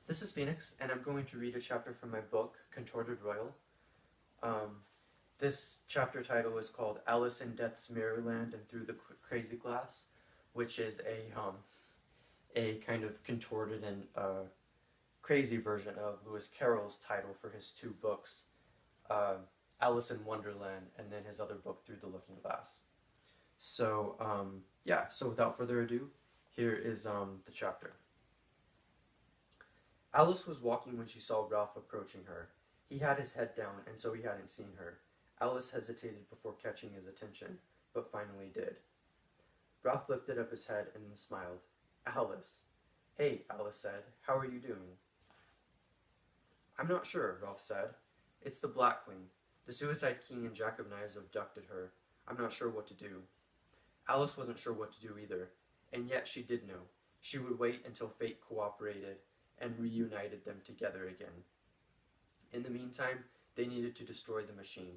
This is Phoenix, and I'm going to read a chapter from my book, Contorted Royal. Um, this chapter title is called Alice in Death's Mirrorland and Through the Crazy Glass, which is a kind of contorted and crazy version of Lewis Carroll's title for his two books, uh, Alice in Wonderland, and then his other book, Through the Looking Glass. So without further ado, here is the chapter. Alice was walking when she saw Ralph approaching her. He had his head down, and so he hadn't seen her. Alice hesitated before catching his attention, but finally did. Ralph lifted up his head and then smiled. Alice. Hey, Alice said. How are you doing? I'm not sure, Ralph said. It's the Black Queen. The Suicide King and Jack of Knives abducted her. I'm not sure what to do. Alice wasn't sure what to do either, and yet she did know. She would wait until fate cooperated and reunited them together again. In the meantime, they needed to destroy the machine.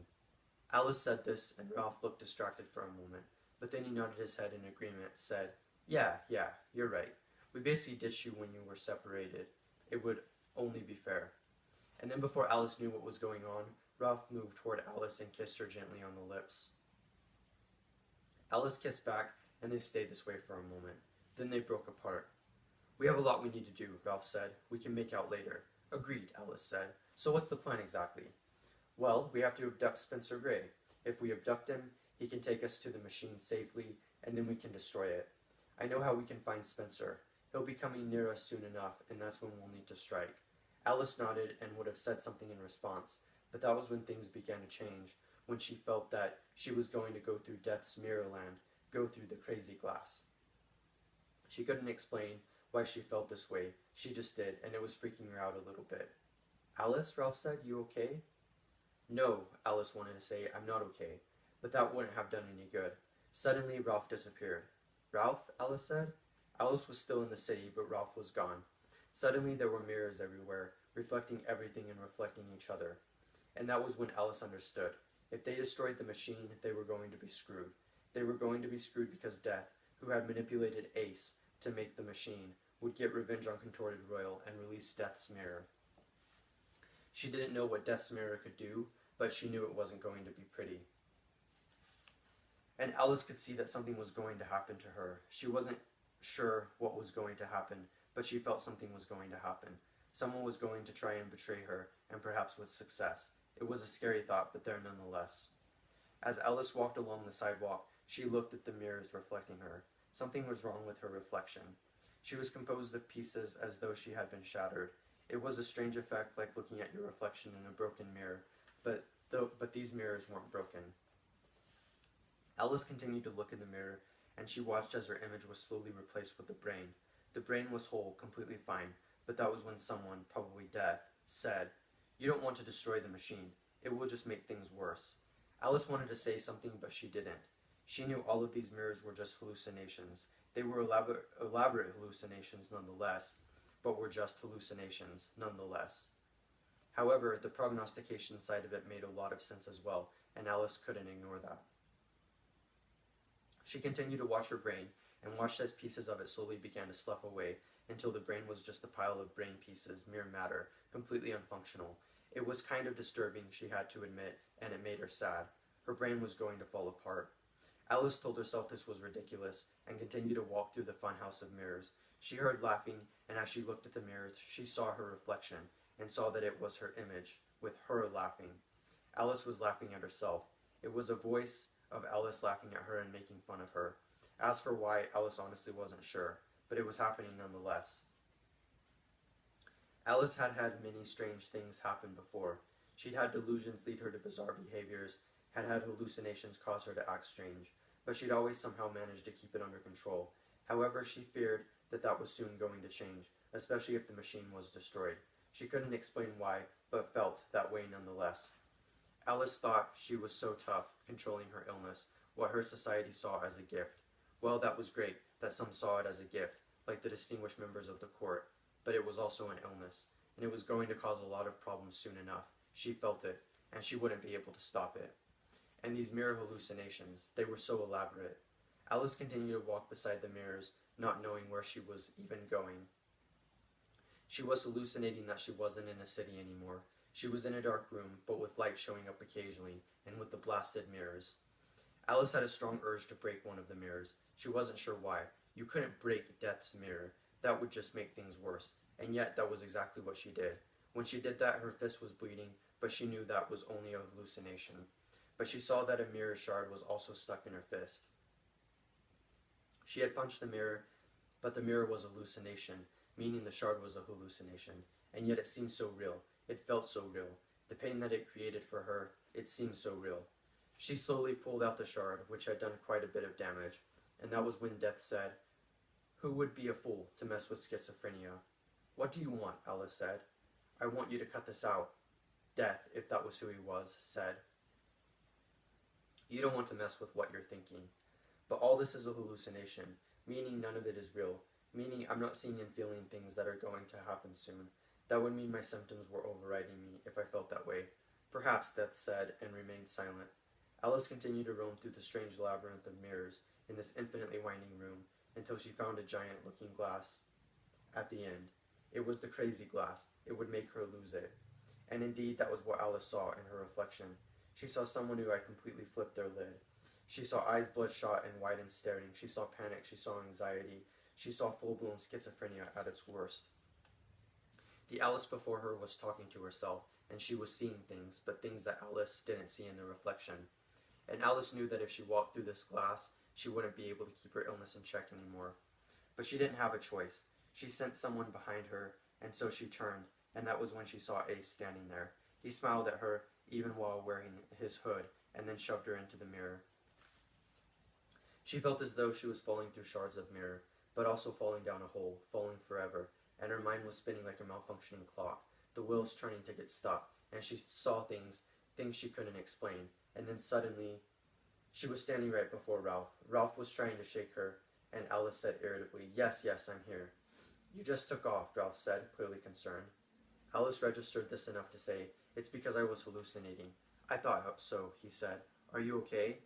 Alice said this, and Ralph looked distracted for a moment, but then he nodded his head in agreement, said, Yeah, you're right. We basically ditched you when you were separated. It would only be fair. And then before Alice knew what was going on, Ralph moved toward Alice and kissed her gently on the lips. Alice kissed back, and they stayed this way for a moment. Then they broke apart. We have a lot we need to do, Ralph said. We can make out later. Agreed, Alice said. So what's the plan exactly? Well, we have to abduct Spencer Gray. If we abduct him, he can take us to the machine safely, and then we can destroy it. I know how we can find Spencer. He'll be coming near us soon enough, and that's when we'll need to strike. Alice nodded and would have said something in response, but that was when things began to change, when she felt that she was going to go through Death's Mirrorland, go through the crazy glass. She couldn't explain why she felt this way. She just did, and it was freaking her out a little bit. Alice, Ralph said, you okay? No, Alice wanted to say, I'm not okay, but that wouldn't have done any good. Suddenly, Ralph disappeared. Ralph, Alice said. Alice was still in the city, but Ralph was gone. Suddenly, there were mirrors everywhere, reflecting everything and reflecting each other. And that was when Alice understood. If they destroyed the machine, they were going to be screwed. They were going to be screwed because Death, who had manipulated Ace to make the machine, would get revenge on Contorted Royal and release Death's Mirror. She didn't know what Death's Mirror could do, but she knew it wasn't going to be pretty. And Alice could see that something was going to happen to her. She wasn't sure what was going to happen, but she felt something was going to happen. Someone was going to try and betray her, and perhaps with success. It was a scary thought, but there nonetheless. As Alice walked along the sidewalk, she looked at the mirrors reflecting her. Something was wrong with her reflection. She was composed of pieces as though she had been shattered. It was a strange effect, like looking at your reflection in a broken mirror, but these mirrors weren't broken. Alice continued to look in the mirror, and she watched as her image was slowly replaced with the brain. The brain was whole, completely fine, but that was when someone, probably Death, said, You don't want to destroy the machine. It will just make things worse. Alice wanted to say something, but she didn't. She knew all of these mirrors were just hallucinations. They were elaborate hallucinations nonetheless, but were just hallucinations nonetheless. However, the prognostication side of it made a lot of sense as well, and Alice couldn't ignore that. She continued to watch her brain, and watched as pieces of it slowly began to slough away, until the brain was just a pile of brain pieces, mere matter, completely unfunctional. It was kind of disturbing, she had to admit, and it made her sad. Her brain was going to fall apart. Alice told herself this was ridiculous, and continued to walk through the funhouse of mirrors. She heard laughing, and as she looked at the mirrors, she saw her reflection, and saw that it was her image, with her laughing. Alice was laughing at herself. It was a voice of Alice laughing at her and making fun of her. As for why, Alice honestly wasn't sure, but it was happening nonetheless. Alice had had many strange things happen before. She'd had delusions lead her to bizarre behaviors, had hallucinations cause her to act strange, but she'd always somehow managed to keep it under control. However, she feared that was soon going to change, especially if the machine was destroyed. She couldn't explain why, but felt that way nonetheless. Alice thought she was so tough, controlling her illness, what her society saw as a gift. Well, that was great, that some saw it as a gift, like the distinguished members of the court, but it was also an illness, and it was going to cause a lot of problems soon enough. She felt it, and she wouldn't be able to stop it. And these mirror hallucinations, they were so elaborate. Alice continued to walk beside the mirrors, not knowing where she was even going. She was hallucinating that she wasn't in a city anymore. She was in a dark room, but with light showing up occasionally, and with the blasted mirrors. Alice had a strong urge to break one of the mirrors. She wasn't sure why. You couldn't break Death's mirror. That would just make things worse. And yet, that was exactly what she did. When she did that, her fist was bleeding, but she knew that was only a hallucination. But she saw that a mirror shard was also stuck in her fist. She had punched the mirror, but the mirror was a hallucination, meaning the shard was a hallucination. And yet it seemed so real. It felt so real. The pain that it created for her, it seemed so real. She slowly pulled out the shard, which had done quite a bit of damage, and that was when Death said, "Who would be a fool to mess with schizophrenia?" "What do you want?" Alice said. "I want you to cut this out." Death, if that was who he was, said, "You don't want to mess with what you're thinking. But all this is a hallucination, meaning none of it is real, meaning I'm not seeing and feeling things that are going to happen soon. That would mean my symptoms were overriding me if I felt that way." "Perhaps," Death said, and remained silent. Alice continued to roam through the strange labyrinth of mirrors in this infinitely winding room until she found a giant-looking glass at the end. It was the crazy glass. It would make her lose it. And indeed, that was what Alice saw in her reflection. She saw someone who had completely flipped their lid. She saw eyes bloodshot and wide and staring. She saw panic. She saw anxiety. She saw full-blown schizophrenia at its worst. The Alice before her was talking to herself, and she was seeing things, but things that Alice didn't see in the reflection. And Alice knew that if she walked through this glass, she wouldn't be able to keep her illness in check anymore. But she didn't have a choice. She sensed someone behind her, and so she turned, and that was when she saw Ace standing there. He smiled at her, even while wearing his hood, and then shoved her into the mirror. She felt as though she was falling through shards of mirror, but also falling down a hole, falling forever, and her mind was spinning like a malfunctioning clock, the wheels turning to get stuck, and she saw things she couldn't explain. And then suddenly, she was standing right before Ralph. Ralph was trying to shake her, and Alice said irritably, "Yes, yes, I'm here." "You just took off," Ralph said, clearly concerned. Alice registered this enough to say, "It's because I was hallucinating." "I thought so," he said. "Are you okay?"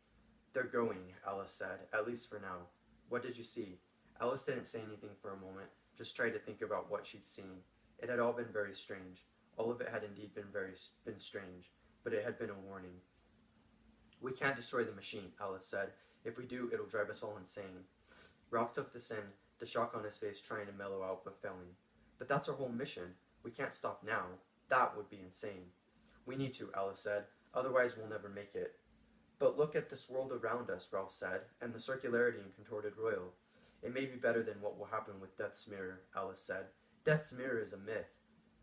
"They're going," Alice said, "at least for now." "What did you see?" Alice didn't say anything for a moment, just tried to think about what she'd seen. It had all been very strange. All of it had indeed been strange, but it had been a warning. "We can't destroy the machine," Alice said. "If we do, it'll drive us all insane." Ralph took this in, the shock on his face trying to mellow out but failing. "But that's our whole mission. We can't stop now. That would be insane." "We need to," Alice said. "Otherwise we'll never make it." "But look at this world around us," Ralph said, "and the circularity in Contorted Royal." "It may be better than what will happen with Death's Mirror," Alice said. "Death's Mirror is a myth,"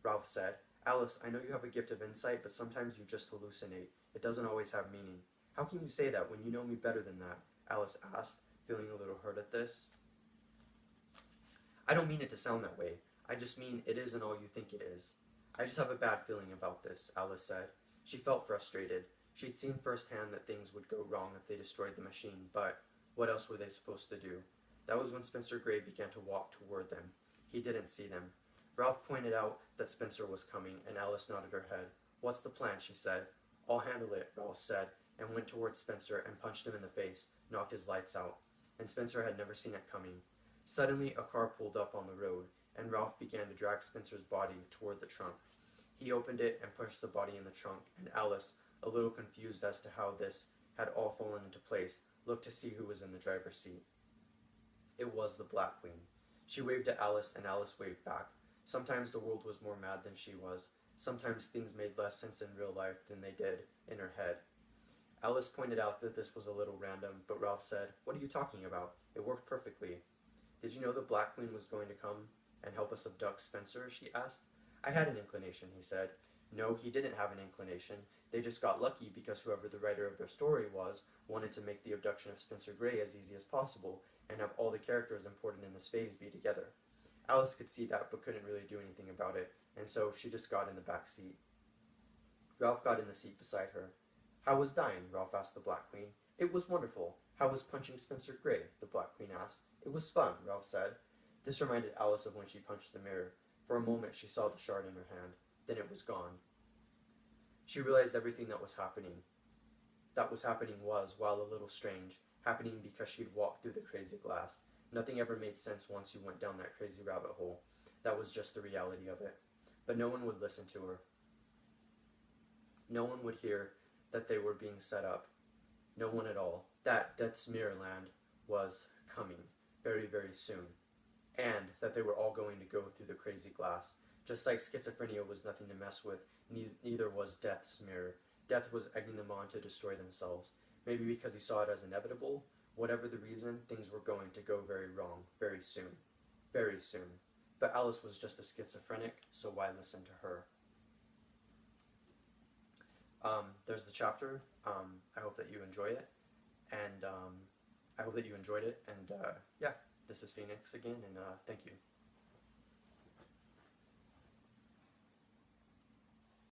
Ralph said. "Alice, I know you have a gift of insight, but sometimes you just hallucinate. It doesn't always have meaning." "How can you say that when you know me better than that?" Alice asked, feeling a little hurt at this. "I don't mean it to sound that way. I just mean it isn't all you think it is." "I just have a bad feeling about this," Alice said. She felt frustrated. She'd seen firsthand that things would go wrong if they destroyed the machine, but what else were they supposed to do? That was when Spencer Gray began to walk toward them. He didn't see them. Ralph pointed out that Spencer was coming, and Alice nodded her head. "What's the plan?" she said. "I'll handle it," Ralph said, and went towards Spencer and punched him in the face, knocked his lights out. And Spencer had never seen it coming. Suddenly, a car pulled up on the road, and Ralph began to drag Spencer's body toward the trunk. He opened it and pushed the body in the trunk, and Alice, a little confused as to how this had all fallen into place, looked to see who was in the driver's seat. It was the Black Queen. She waved at Alice, and Alice waved back. Sometimes the world was more mad than she was. Sometimes things made less sense in real life than they did in her head. Alice pointed out that this was a little random, but Ralph said, "What are you talking about? It worked perfectly." "Did you know the Black Queen was going to come and help us abduct Spencer?" she asked. "I had an inclination," he said. No, he didn't have an inclination. They just got lucky because whoever the writer of their story was wanted to make the abduction of Spencer Gray as easy as possible and have all the characters important in this phase be together. Alice could see that but couldn't really do anything about it, and so she just got in the back seat. Ralph got in the seat beside her. "How was dying?" Ralph asked the Black Queen. "It was wonderful." "How was punching Spencer Gray?" the Black Queen asked. "It was fun," Ralph said. This reminded Alice of when she punched the mirror. For a moment she saw the shard in her hand. Then it was gone. She realized everything that was happening was, while a little strange, happening because she'd walked through the crazy glass. Nothing ever made sense once you went down that crazy rabbit hole. That was just the reality of it. But no one would listen to her. No one would hear that they were being set up. No one at all. That Death's Mirrorland was coming very, very soon. And that they were all going to go through the crazy glass. Just like schizophrenia was nothing to mess with, neither was Death's mirror. Death was egging them on to destroy themselves. Maybe because he saw it as inevitable. Whatever the reason, things were going to go very wrong very soon. Very soon. But Alice was just a schizophrenic, so why listen to her? There's the chapter. I hope that you enjoy it. And I hope that you enjoyed it. And yeah, this is Phoenix again, and thank you.